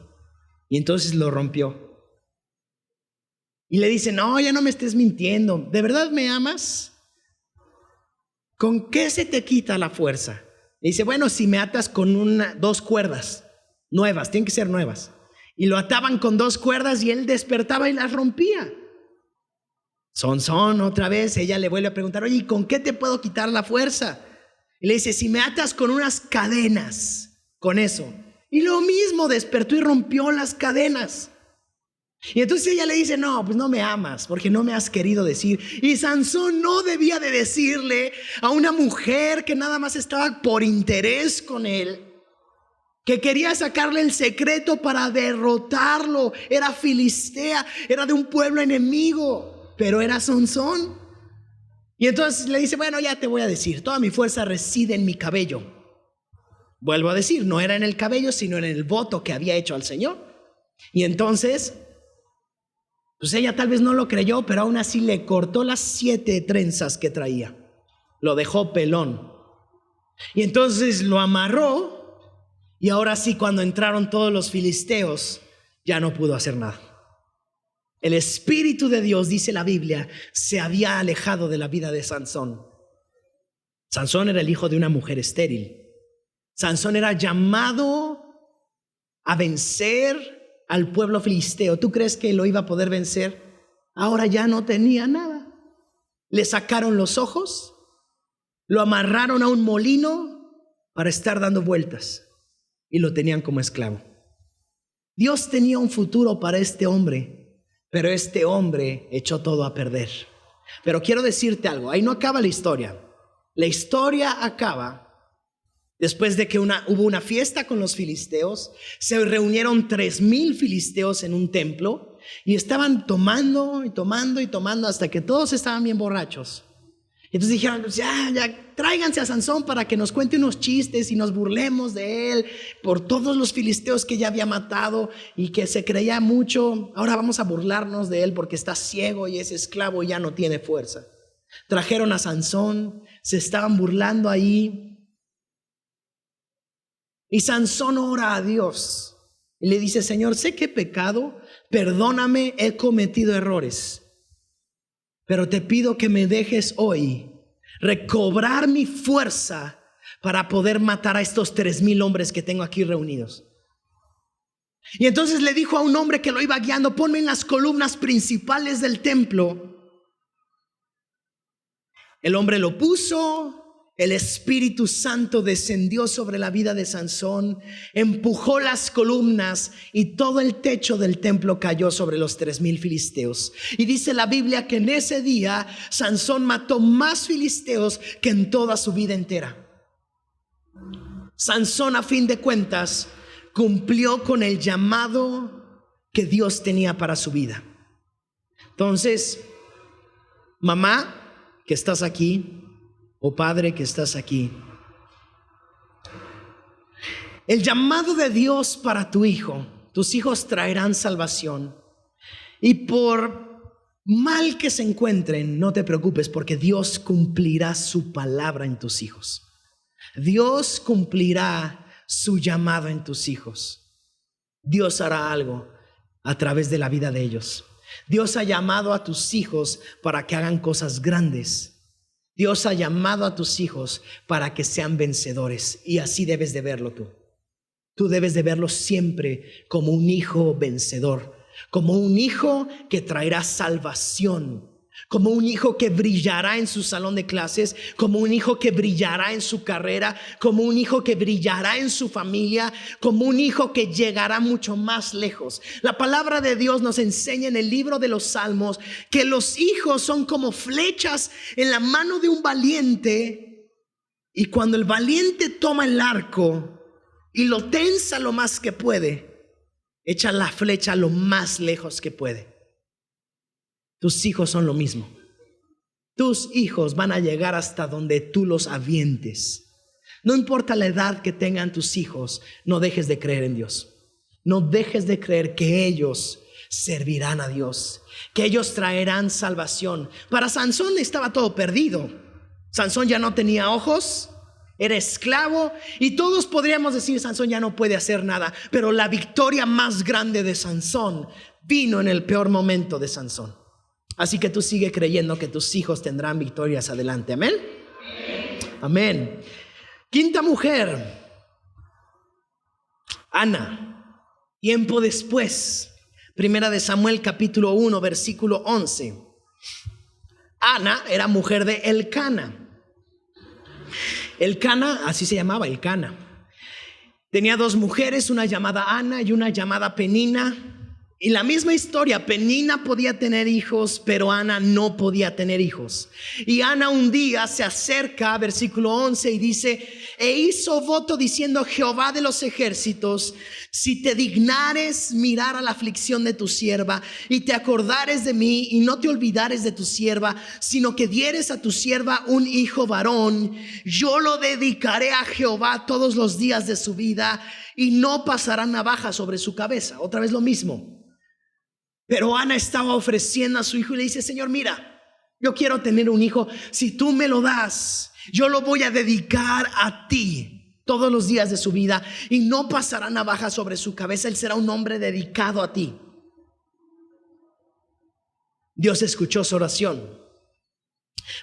Y entonces lo rompió. Y le dice: no, ya no me estés mintiendo. ¿De verdad me amas? ¿Con qué se te quita la fuerza? Y dice: bueno, si me atas con 2 cuerdas nuevas, tienen que ser nuevas. Y lo ataban con 2 cuerdas y él despertaba y las rompía. Sansón otra vez, ella le vuelve a preguntar: oye, ¿y con qué te puedo quitar la fuerza? Y le dice: si me atas con unas cadenas, con eso. Y lo mismo, despertó y rompió las cadenas. Y entonces ella le dice: no, pues no me amas porque no me has querido decir. Y Sansón no debía de decirle a una mujer que nada más estaba por interés con él, que quería sacarle el secreto para derrotarlo. Era filistea, era de un pueblo enemigo, pero era Sansón. Y entonces le dice: bueno, ya te voy a decir, toda mi fuerza reside en mi cabello. Vuelvo a decir, no era en el cabello, sino en el voto que había hecho al Señor. Y entonces, pues ella tal vez no lo creyó, pero aún así le cortó las 7 trenzas que traía. Lo dejó pelón. Y entonces lo amarró, y ahora sí, cuando entraron todos los filisteos, ya no pudo hacer nada. El Espíritu de Dios, dice la Biblia, se había alejado de la vida de Sansón. Sansón era el hijo de una mujer estéril. Sansón era llamado a vencer al pueblo filisteo. ¿Tú crees que lo iba a poder vencer? Ahora ya no tenía nada. Le sacaron los ojos, lo amarraron a un molino para estar dando vueltas y lo tenían como esclavo. Dios tenía un futuro para este hombre, pero este hombre echó todo a perder. Pero quiero decirte algo, ahí no acaba la historia. La historia acaba después de que hubo una fiesta con los filisteos. Se reunieron 3,000 filisteos en un templo y estaban tomando y tomando y tomando hasta que todos estaban bien borrachos. Entonces dijeron, pues ya, tráiganse a Sansón para que nos cuente unos chistes y nos burlemos de él por todos los filisteos que ya había matado y que se creía mucho. Ahora vamos a burlarnos de él porque está ciego y es esclavo y ya no tiene fuerza. Trajeron a Sansón, se estaban burlando ahí. Y Sansón ora a Dios y le dice, Señor, sé que he pecado, perdóname, he cometido errores, pero te pido que me dejes hoy recobrar mi fuerza para poder matar a estos 3,000 hombres que tengo aquí reunidos. Y entonces le dijo a un hombre que lo iba guiando, ponme en las columnas principales del templo. El hombre lo puso. El Espíritu Santo descendió sobre la vida de Sansón, empujó las columnas y todo el techo del templo cayó sobre los 3,000 filisteos. Y dice la Biblia que en ese día Sansón mató más filisteos que en toda su vida entera. Sansón, a fin de cuentas, cumplió con el llamado que Dios tenía para su vida. Entonces, mamá, que estás aquí, o padre que estás aquí, el llamado de Dios para tu hijo, tus hijos traerán salvación. Y por mal que se encuentren, no te preocupes, porque Dios cumplirá su palabra en tus hijos. Dios cumplirá su llamado en tus hijos. Dios hará algo a través de la vida de ellos. Dios ha llamado a tus hijos para que hagan cosas grandes. Dios ha llamado a tus hijos para que sean vencedores, y así debes de verlo tú. Tú debes de verlo siempre como un hijo vencedor, como un hijo que traerá salvación, como un hijo que brillará en su salón de clases, como un hijo que brillará en su carrera, como un hijo que brillará en su familia, como un hijo que llegará mucho más lejos. La palabra de Dios nos enseña en el libro de los Salmos que los hijos son como flechas en la mano de un valiente, y cuando el valiente toma el arco y lo tensa lo más que puede, echa la flecha lo más lejos que puede. Tus hijos son lo mismo. Tus hijos van a llegar hasta donde tú los avientes. No importa la edad que tengan tus hijos, no dejes de creer en Dios. No dejes de creer que ellos servirán a Dios, que ellos traerán salvación. Para Sansón estaba todo perdido. Sansón ya no tenía ojos, era esclavo, y todos podríamos decir, Sansón ya no puede hacer nada. Pero la victoria más grande de Sansón vino en el peor momento de Sansón. Así que tú sigue creyendo que tus hijos tendrán victorias adelante. ¿Amén? Amén. Quinta mujer, Ana. Tiempo después, Primera de Samuel capítulo 1 versículo 11. Ana era mujer de Elcana. Elcana, así se llamaba, Elcana. Tenía 2 mujeres, una llamada Ana y una llamada Penina. Y la misma historia, Penina podía tener hijos, pero Ana no podía tener hijos. Y Ana un día se acerca, versículo 11, y dice: e hizo voto diciendo: Jehová de los ejércitos, si te dignares mirar a la aflicción de tu sierva, y te acordares de mí, y no te olvidares de tu sierva, sino que dieres a tu sierva un hijo varón, yo lo dedicaré a Jehová todos los días de su vida, y no pasará navaja sobre su cabeza. Otra vez lo mismo. Pero Ana estaba ofreciendo a su hijo y le dice: Señor, mira, yo quiero tener un hijo. Si tú me lo das, yo lo voy a dedicar a ti todos los días de su vida, y no pasará navaja sobre su cabeza. Él será un hombre dedicado a ti. Dios escuchó su oración.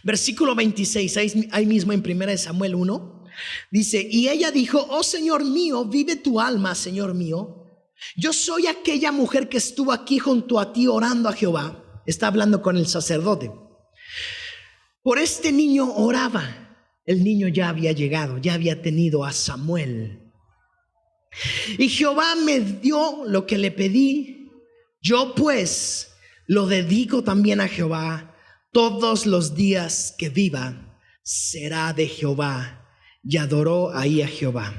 Versículo 26, ahí mismo en 1 Samuel 1, dice: y ella dijo: oh Señor mío, vive tu alma, Señor mío. Yo soy aquella mujer que estuvo aquí junto a ti orando a Jehová. Está hablando con el sacerdote. Por este niño oraba. El niño ya había llegado, ya había tenido a Samuel. Y Jehová me dio lo que le pedí. Yo pues lo dedico también a Jehová. Todos los días que viva será de Jehová. Y adoró ahí a Jehová.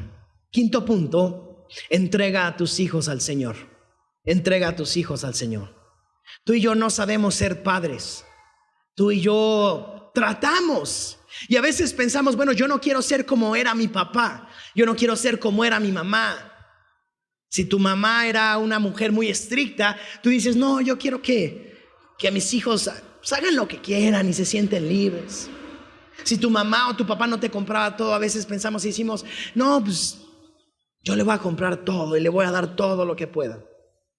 Quinto punto: entrega a tus hijos al Señor. Entrega a tus hijos al Señor. Tú y yo no sabemos ser padres. Tú y yo tratamos. Y a veces pensamos: bueno, yo no quiero ser como era mi papá. Yo no quiero ser como era mi mamá. Si tu mamá era una mujer muy estricta, tú dices: no, yo quiero que mis hijos hagan lo que quieran y se sienten libres. Si tu mamá o tu papá no te compraba todo, a veces pensamos y decimos: no, pues yo le voy a comprar todo y le voy a dar todo lo que pueda.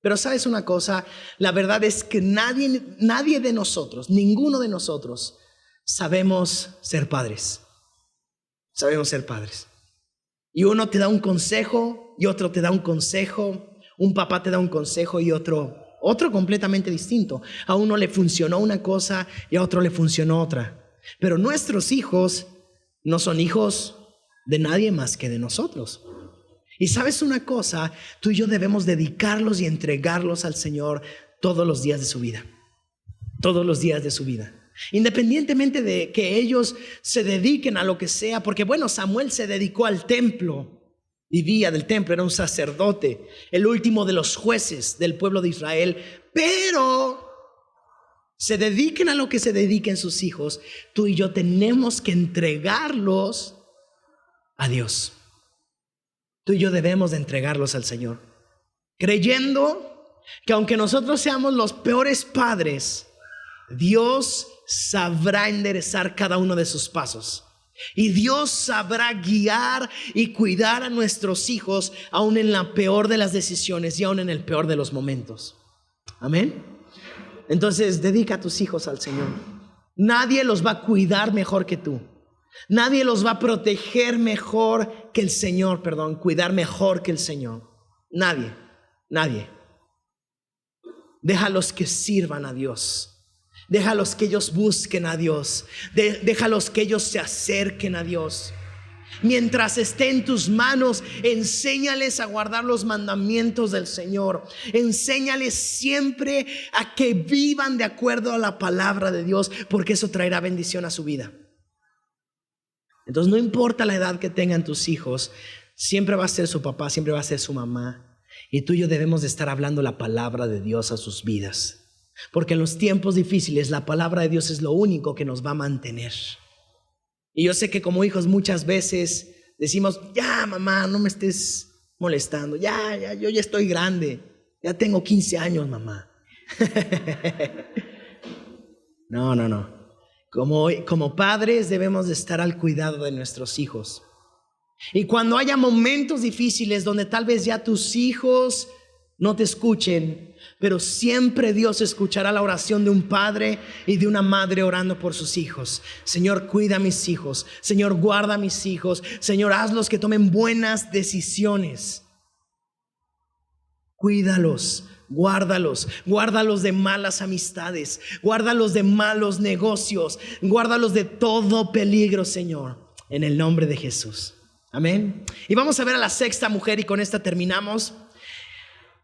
Pero ¿sabes una cosa? La verdad es que nadie de nosotros, ninguno de nosotros, sabemos ser padres. Sabemos ser padres. Y uno te da un consejo y otro te da un consejo. Un papá te da un consejo y otro completamente distinto. A uno le funcionó una cosa y a otro le funcionó otra. Pero nuestros hijos no son hijos de nadie más que de nosotros. Y sabes una cosa, tú y yo debemos dedicarlos y entregarlos al Señor todos los días de su vida. Todos los días de su vida. Independientemente de que ellos se dediquen a lo que sea, porque bueno, Samuel se dedicó al templo, vivía del templo, era un sacerdote, el último de los jueces del pueblo de Israel, pero se dediquen a lo que se dediquen sus hijos, tú y yo tenemos que entregarlos a Dios. Tú y yo debemos de entregarlos al Señor, creyendo que aunque nosotros seamos los peores padres, Dios sabrá enderezar cada uno de sus pasos. Y Dios sabrá guiar y cuidar a nuestros hijos, aún en la peor de las decisiones y aún en el peor de los momentos. Amén. Entonces, dedica a tus hijos al Señor. Nadie los va a cuidar mejor que tú. Nadie los va a proteger mejor que el Señor, cuidar mejor que el Señor. Nadie. Déjalos que sirvan a Dios. Déjalos que ellos busquen a Dios. Déjalos que ellos se acerquen a Dios. Mientras esté en tus manos, enséñales a guardar los mandamientos del Señor. Enséñales siempre a que vivan de acuerdo a la palabra de Dios, porque eso traerá bendición a su vida. Entonces no importa la edad que tengan tus hijos, siempre va a ser su papá, siempre va a ser su mamá. Y tú y yo debemos de estar hablando la palabra de Dios a sus vidas. Porque en los tiempos difíciles la palabra de Dios es lo único que nos va a mantener. Y yo sé que como hijos muchas veces decimos: ya mamá, no me estés molestando, yo ya estoy grande, ya tengo 15 años mamá. No. Como padres debemos de estar al cuidado de nuestros hijos. Y cuando haya momentos difíciles donde tal vez ya tus hijos no te escuchen, pero siempre Dios escuchará la oración de un padre y de una madre orando por sus hijos. Señor, cuida a mis hijos. Señor, guarda a mis hijos. Señor, hazlos que tomen buenas decisiones. Cuídalos. Guárdalos de malas amistades, guárdalos de malos negocios, guárdalos de todo peligro, Señor, en el nombre de Jesús. Amén. Y vamos a ver a la sexta mujer y con esta terminamos.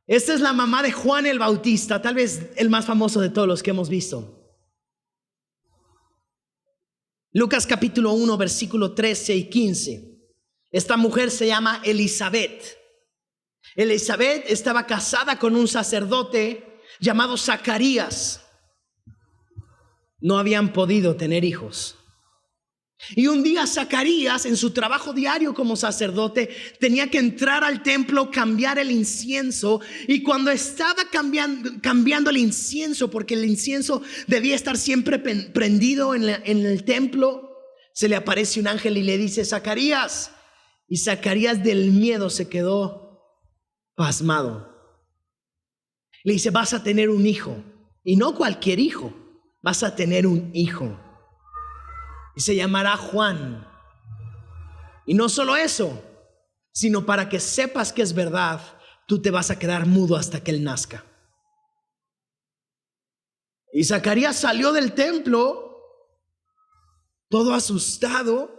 Esta es la mamá de Juan el Bautista, tal vez el más famoso de todos los que hemos visto. Lucas capítulo 1, versículo 13 y 15. Esta mujer se llama Elizabeth. Elizabeth estaba casada con un sacerdote llamado Zacarías. No habían podido tener hijos. Y un día Zacarías, en su trabajo diario como sacerdote, tenía que entrar al templo, cambiar el incienso. Y cuando estaba cambiando el incienso, porque el incienso debía estar siempre prendido en el templo, se le aparece un ángel y le dice: Zacarías. Y Zacarías del miedo se quedó pasmado. Le dice: vas a tener un hijo. Y no cualquier hijo, vas a tener un hijo. Y se llamará Juan. Y no solo eso, sino para que sepas que es verdad, tú te vas a quedar mudo hasta que él nazca. Y Zacarías salió del templo todo asustado.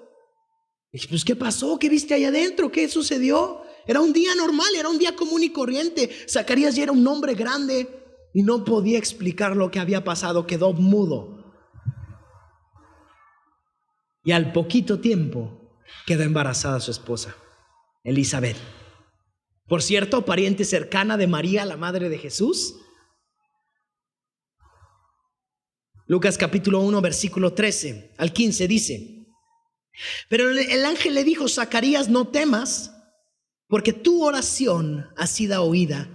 Y dije: pues, ¿qué pasó? ¿Qué viste allá adentro? ¿Qué sucedió? Era un día normal, era un día común y corriente. Zacarías ya era un hombre grande y no podía explicar lo que había pasado. Quedó mudo. Y al poquito tiempo quedó embarazada su esposa, Elizabeth. Por cierto, pariente cercana de María, la madre de Jesús. Lucas capítulo 1, versículo 13 al 15 dice: pero el ángel le dijo: Zacarías, no temas, porque tu oración ha sido oída,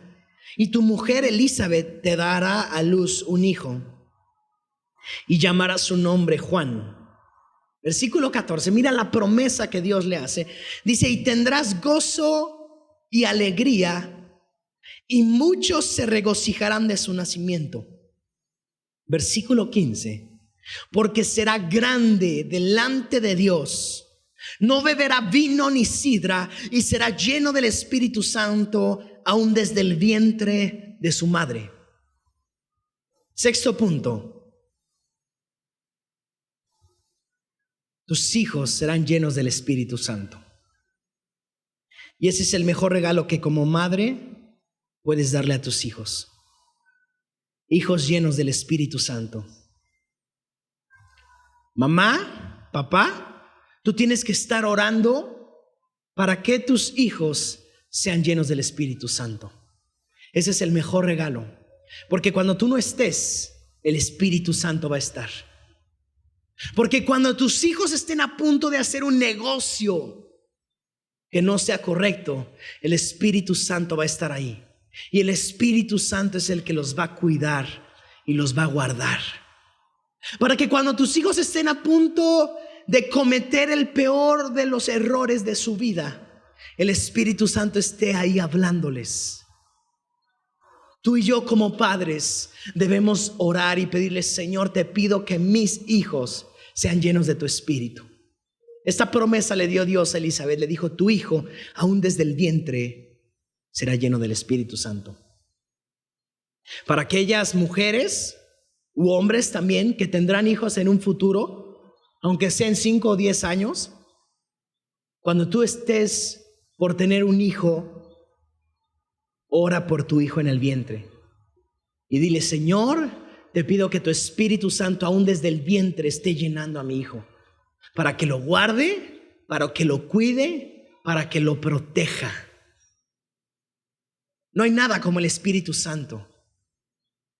y tu mujer Elizabeth te dará a luz un hijo, y llamará su nombre Juan. Versículo 14, mira la promesa que Dios le hace. Dice: y tendrás gozo y alegría, y muchos se regocijarán de su nacimiento. Versículo 15, porque será grande delante de Dios. No beberá vino ni sidra, y será lleno del Espíritu Santo aún desde el vientre de su madre. Sexto punto: tus hijos serán llenos del Espíritu Santo. Y ese es el mejor regalo que como madre puedes darle a tus hijos. Hijos llenos del Espíritu Santo. Mamá, papá, tú tienes que estar orando para que tus hijos sean llenos del Espíritu Santo. Ese es el mejor regalo. Porque cuando tú no estés, el Espíritu Santo va a estar. Porque cuando tus hijos estén a punto de hacer un negocio que no sea correcto, el Espíritu Santo va a estar ahí. Y el Espíritu Santo es el que los va a cuidar y los va a guardar. Para que cuando tus hijos estén a punto de cometer el peor de los errores de su vida, el Espíritu Santo esté ahí hablándoles. Tú y yo como padres debemos orar y pedirle: Señor, te pido que mis hijos sean llenos de tu Espíritu. Esta promesa le dio Dios a Elizabeth. Le dijo: tu hijo aún desde el vientre será lleno del Espíritu Santo. Para aquellas mujeres u hombres también que tendrán hijos en un futuro, aunque sean 5 o 10 años, cuando tú estés por tener un hijo, ora por tu hijo en el vientre y dile: Señor, te pido que tu Espíritu Santo aún desde el vientre esté llenando a mi hijo, para que lo guarde, para que lo cuide, para que lo proteja. No hay nada como el Espíritu Santo.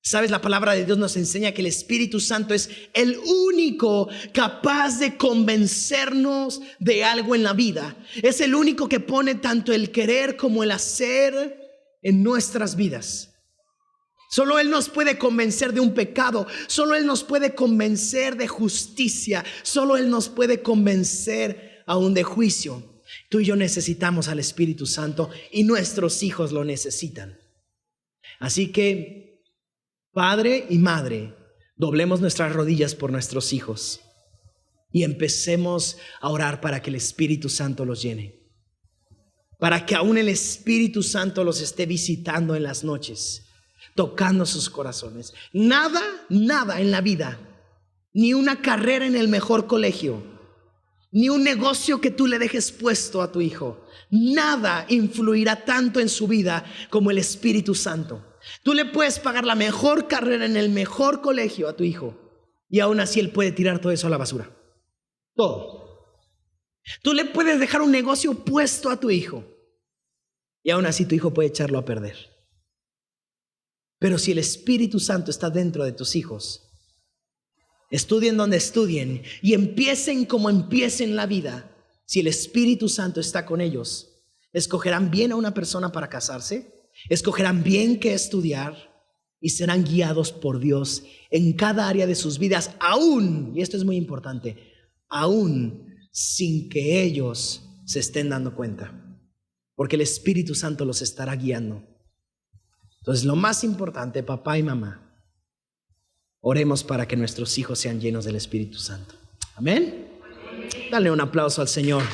Sabes, la palabra de Dios nos enseña que el Espíritu Santo es el único capaz de convencernos de algo en la vida. Es el único que pone tanto el querer como el hacer en nuestras vidas. Solo Él nos puede convencer de un pecado. Solo Él nos puede convencer de justicia. Solo Él nos puede convencer aún de juicio. Tú y yo necesitamos al Espíritu Santo y nuestros hijos lo necesitan. Así que, padre y madre, doblemos nuestras rodillas por nuestros hijos y empecemos a orar para que el Espíritu Santo los llene. Para que aún el Espíritu Santo los esté visitando en las noches, tocando sus corazones. Nada en la vida, ni una carrera en el mejor colegio, ni un negocio que tú le dejes puesto a tu hijo. Nada influirá tanto en su vida como el Espíritu Santo. Tú le puedes pagar la mejor carrera en el mejor colegio a tu hijo y aún así él puede tirar todo eso a la basura. Todo. Tú le puedes dejar un negocio puesto a tu hijo y aún así tu hijo puede echarlo a perder. Pero si el Espíritu Santo está dentro de tus hijos, estudien donde estudien y empiecen como empiecen la vida. Si el Espíritu Santo está con ellos, escogerán bien a una persona para casarse, escogerán bien qué estudiar y serán guiados por Dios en cada área de sus vidas, aún, y esto es muy importante, aún sin que ellos se estén dando cuenta, porque el Espíritu Santo los estará guiando. Entonces, lo más importante, papá y mamá, oremos para que nuestros hijos sean llenos del Espíritu Santo. Amén. Dale un aplauso al Señor.